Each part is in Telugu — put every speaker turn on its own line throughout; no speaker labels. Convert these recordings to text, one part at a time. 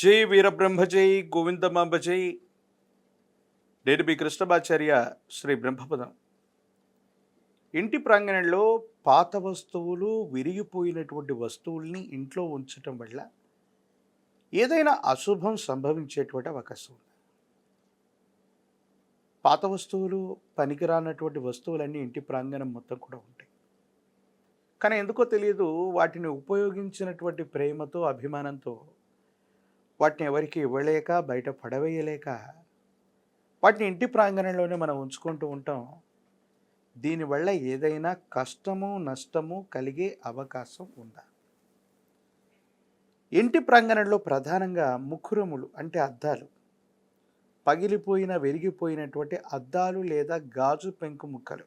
జై వీరబ్రహ్మ జై గోవిందమాంబ జై. నేను మీ కృష్ణమాచార్య శ్రీ బ్రహ్మపదం. ఇంటి ప్రాంగణంలో పాత వస్తువులు, విరిగిపోయినటువంటి వస్తువుల్ని ఇంట్లో ఉంచటం వల్ల ఏదైనా అశుభం సంభవించేటువంటి అవకాశం ఉంది. పాత వస్తువులు, పనికిరానటువంటి వస్తువులన్నీ ఇంటి ప్రాంగణం మొత్తం కూడా ఉంటాయి. కానీ ఎందుకో తెలియదు, వాటిని ఉపయోగించినటువంటి ప్రేమతో, అభిమానంతో వాటిని ఎవరికి ఇవ్వలేక, బయట పడవేయలేక వాటిని ఇంటి ప్రాంగణంలోనే మనం ఉంచుకుంటూ ఉంటాం. దీనివల్ల ఏదైనా కష్టము, నష్టము కలిగే అవకాశం ఉందా? ఇంటి ప్రాంగణంలో ప్రధానంగా ముఖురములు అంటే అద్దాలు, పగిలిపోయిన, విరిగిపోయినటువంటి అద్దాలు లేదా గాజు పెంకు ముక్కలు,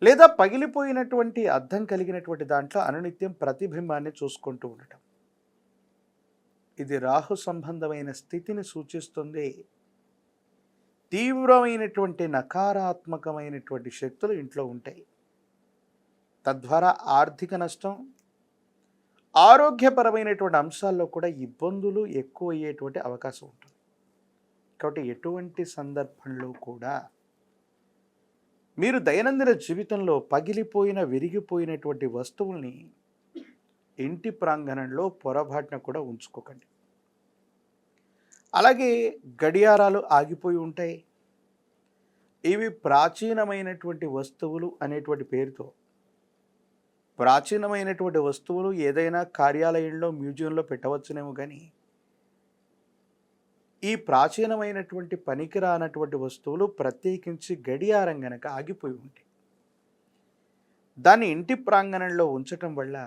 లేదా పగిలిపోయినటువంటి అద్దం కలిగినటువంటి దాంట్లో అనునిత్యం ప్రతిబింబాన్ని చూసుకుంటూ ఉండటం, ఇది రాహు సంబంధమైన స్థితిని సూచిస్తుంది. తీవ్రమైనటువంటి నకారాత్మకమైనటువంటి శక్తులు ఇంట్లో ఉంటాయి. తద్వారా ఆర్థిక నష్టం, ఆరోగ్యపరమైనటువంటి అంశాల్లో కూడా ఇబ్బందులు ఎక్కువ అయ్యేటువంటి అవకాశం ఉంటుంది. కాబట్టి ఎటువంటి సందర్భంలో కూడా మీరు దైనందిన జీవితంలో పగిలిపోయిన, విరిగిపోయినటువంటి వస్తువుల్ని ఇంటి ప్రాంగణంలో పొరపాటున కూడా ఉంచుకోకండి. అలాగే గడియారాలు ఆగిపోయి ఉంటాయి. ఇవి ప్రాచీనమైనటువంటి వస్తువులు అనేటువంటి పేరుతో, ప్రాచీనమైనటువంటి వస్తువులు ఏదైనా కార్యాలయంలో, మ్యూజియంలో పెట్టవచ్చునేమో, కానీ ఈ ప్రాచీనమైనటువంటి పనికిరానటువంటి వస్తువులు, ప్రత్యేకించి గడియారం గనక ఆగిపోయి ఉంటాయి, దాన్ని ఇంటి ప్రాంగణంలో ఉంచటం వల్ల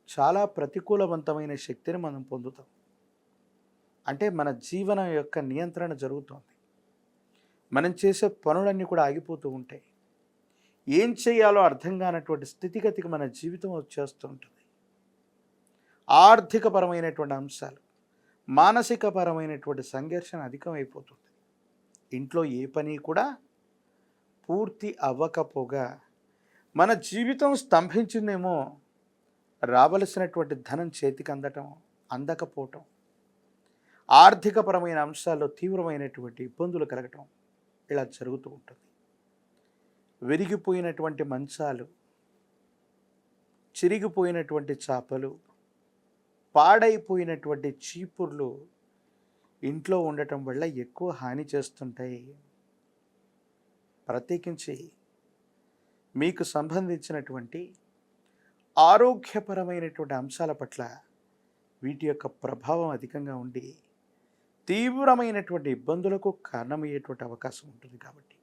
చాలా ప్రతికూలవంతమైన శక్తిని మనం పొందుతాం. అంటే మన జీవనం యొక్క నియంత్రణ జరుగుతుంది. మనం చేసే పనులన్నీ కూడా ఆగిపోతూ ఉంటాయి. ఏం చేయాలో అర్థం కానటువంటి స్థితిగతికి మన జీవితం వచ్చేస్తూ ఉంటుంది. ఆర్థికపరమైనటువంటి అంశాలు, మానసికపరమైనటువంటి సంఘర్షణ అధికమైపోతుంది. ఇంట్లో ఏ పని కూడా పూర్తి అవ్వకపోగా మన జీవితం స్తంభించిందేమో, రావలసినటువంటి ధనం చేతికి అందకపోవటం, ఆర్థికపరమైన అంశాల్లో తీవ్రమైనటువంటి ఇబ్బందులు కలగటం, ఇలా జరుగుతూ ఉంటుంది. విరిగిపోయినటువంటి మంచాలు, చిరిగిపోయినటువంటి చాపలు, పాడైపోయినటువంటి చీపుర్లు ఇంట్లో ఉండటం వల్ల ఎక్కువ హాని చేస్తుంటాయి. ప్రత్యేకించి మీకు సంబంధించినటువంటి ఆరోగ్యపరమైనటువంటి అంశాల పట్ల వీటి యొక్క ప్రభావం అధికంగా ఉండి తీవ్రమైనటువంటి ఇబ్బందులకు కారణమయ్యేటువంటి అవకాశం ఉంటుంది. కాబట్టి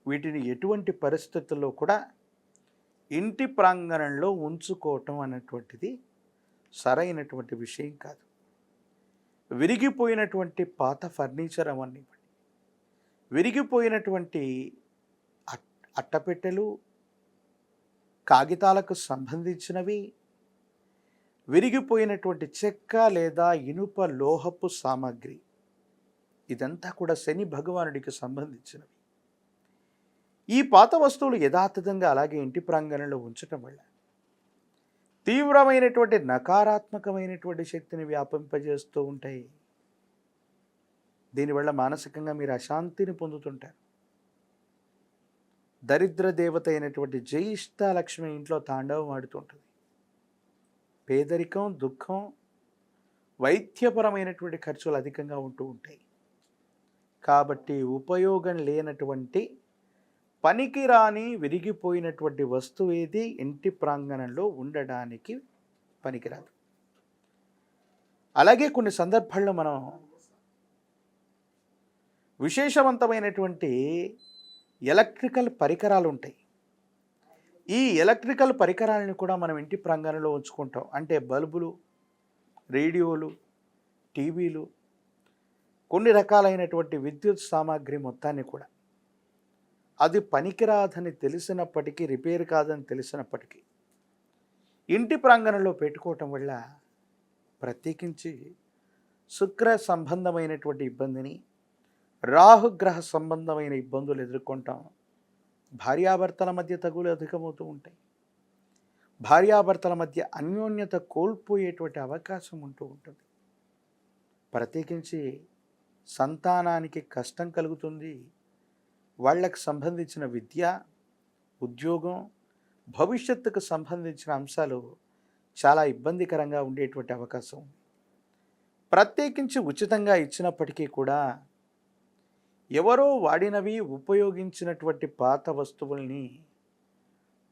వీటిని ఎటువంటి పరిస్థితుల్లో కూడా ఇంటి ప్రాంగణంలో ఉంచుకోవటం అనేటువంటిది సరైనటువంటి విషయం కాదు. విరిగిపోయినటువంటి పాత ఫర్నిచర్ అవనివ్వండి, విరిగిపోయినటువంటి అట్టపెట్టెలు, కాగితాలకు సంబంధించినవి, విరిగిపోయినటువంటి చెక్క లేదా ఇనుప లోహపు సామాగ్రి, ఇదంతా కూడా శని భగవానుడికి సంబంధించినవి. ఈ పాత వస్తువులు యథాతథంగా అలాగే ఇంటి ప్రాంగణంలో ఉంచటం వల్ల తీవ్రమైనటువంటి నకారాత్మకమైనటువంటి శక్తిని వ్యాపింపజేస్తూ ఉంటాయి. దీనివల్ల మానసికంగా మీరు అశాంతిని పొందుతుంటారు. దరిద్ర దేవత అయినటువంటి జ్యేష్ఠలక్ష్మి ఇంట్లో తాండవం ఆడుతుంటుంది. పేదరికం, దుఃఖం, వైద్యపరమైనటువంటి ఖర్చులు అధికంగా ఉంటూ ఉంటాయి. కాబట్టి ఉపయోగం లేనటువంటి, పనికిరాని, విరిగిపోయినటువంటి వస్తువు ఏది ఇంటి ప్రాంగణంలో ఉండడానికి పనికిరాదు. అలాగే కొన్ని సందర్భాల్లో మనం విశేషవంతమైనటువంటి ఎలక్ట్రికల్ పరికరాలు ఉంటాయి. ఈ ఎలక్ట్రికల్ పరికరాలను కూడా మనం ఇంటి ప్రాంగణంలో ఉంచుకుంటాం. అంటే బల్బులు, రేడియోలు, టీవీలు, కొన్ని రకాలైనటువంటి విద్యుత్ సామాగ్రి మొత్తాన్ని కూడా, అది పనికిరాదని తెలిసినప్పటికీ, రిపేర్ కాదని తెలిసినప్పటికీ ఇంటి ప్రాంగణంలో పెట్టుకోవటం వల్ల ప్రత్యేకించి శుక్ర సంబంధమైనటువంటి ఇబ్బందిని, రాహుగ్రహ సంబంధమైన ఇబ్బందులు ఎదుర్కొంటాం. భార్యాభర్తల మధ్య తగులు అధికమవుతూ ఉంటాయి. భార్యాభర్తల మధ్య అన్యోన్యత కోల్పోయేటువంటి అవకాశం ఉంటూ ఉంటుంది. ప్రత్యేకించి సంతానానికి కష్టం కలుగుతుంది. వాళ్ళకి సంబంధించిన విద్య, ఉద్యోగం, భవిష్యత్తుకు సంబంధించిన అంశాలు చాలా ఇబ్బందికరంగా ఉండేటువంటి అవకాశం ఉంది. ప్రత్యేకించి ఉచితంగా ఇచ్చినప్పటికీ కూడా ఎవరో వాడినవి ఉపయోగించినటువంటి పాత వస్తువుల్ని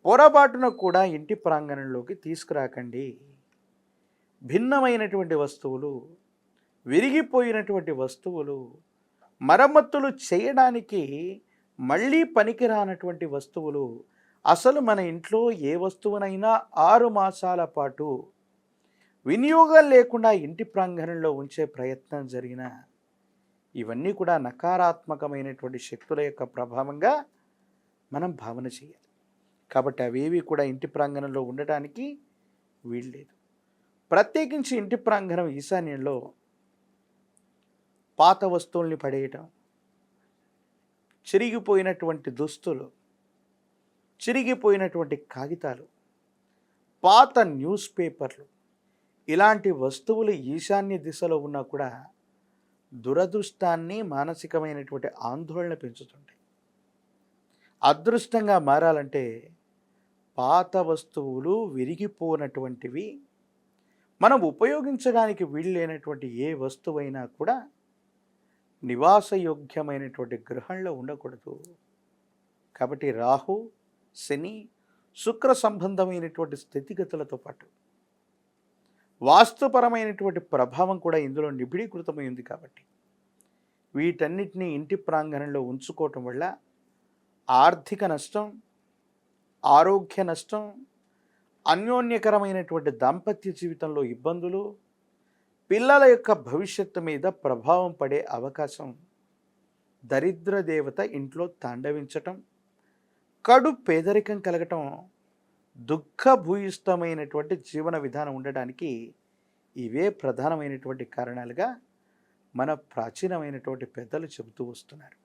పొరపాటున కూడా ఇంటి ప్రాంగణంలోకి తీసుకురాకండి. భిన్నమైనటువంటి వస్తువులు, విరిగిపోయినటువంటి వస్తువులు, మరమ్మతులు చేయడానికి మళ్ళీ పనికిరానటువంటి వస్తువులు, అసలు మన ఇంట్లో ఏ వస్తువునైనా 6 మాసాల పాటు వినియోగం లేకుండా ఇంటి ప్రాంగణంలో ఉంచే ప్రయత్నం జరిగిన ఇవన్నీ కూడా నకారాత్మకమైనటువంటి శక్తుల యొక్క ప్రభావంగా మనం భావన చేయాలి. కాబట్టి అవేవి కూడా ఇంటి ప్రాంగణంలో ఉండటానికి వీల్లేదు. ప్రత్యేకించి ఇంటి ప్రాంగణం ఈశాన్యంలో పాత వస్తువుల్ని పడేయటం, చిరిగిపోయినటువంటి దుస్తులు, చిరిగిపోయినటువంటి కాగితాలు, పాత న్యూస్ పేపర్లు, ఇలాంటి వస్తువులు ఈశాన్య దిశలో ఉన్నా కూడా దురదృష్టాన్ని, మానసికమైనటువంటి ఆందోళన పెంచుతుంటాయి. అదృష్టంగా మారాలంటే పాత వస్తువులు, విరిగిపోనటువంటివి, మనం ఉపయోగించడానికి వీల్లేనటువంటి ఏ వస్తువైనా కూడా నివాసయోగ్యమైనటువంటి గృహంలో ఉండకూడదు. కాబట్టి రాహు, శని, శుక్ర సంబంధమైనటువంటి స్థితిగతులతో పాటు వాస్తుపరమైనటువంటి ప్రభావం కూడా ఇందులో నిబిడీకృతమై ఉంది. కాబట్టి వీటన్నిటినీ ఇంటి ప్రాంగణంలో ఉంచుకోవటం వల్ల ఆర్థిక నష్టం, ఆరోగ్య నష్టం, అన్యోన్యకరమైనటువంటి దాంపత్య జీవితంలో ఇబ్బందులు, పిల్లల యొక్క భవిష్యత్తు మీద ప్రభావం పడే అవకాశం, దరిద్ర దేవత ఇంట్లో తాండవించటం, కడు పేదరికం కలగటం, దుఃఖభూయిష్టమైనటువంటి జీవన విధానం ఉండడానికి ఇవే ప్రధానమైనటువంటి కారణాలుగా మన ప్రాచీనమైనటువంటి పెద్దలు చెబుతూ వస్తున్నారు.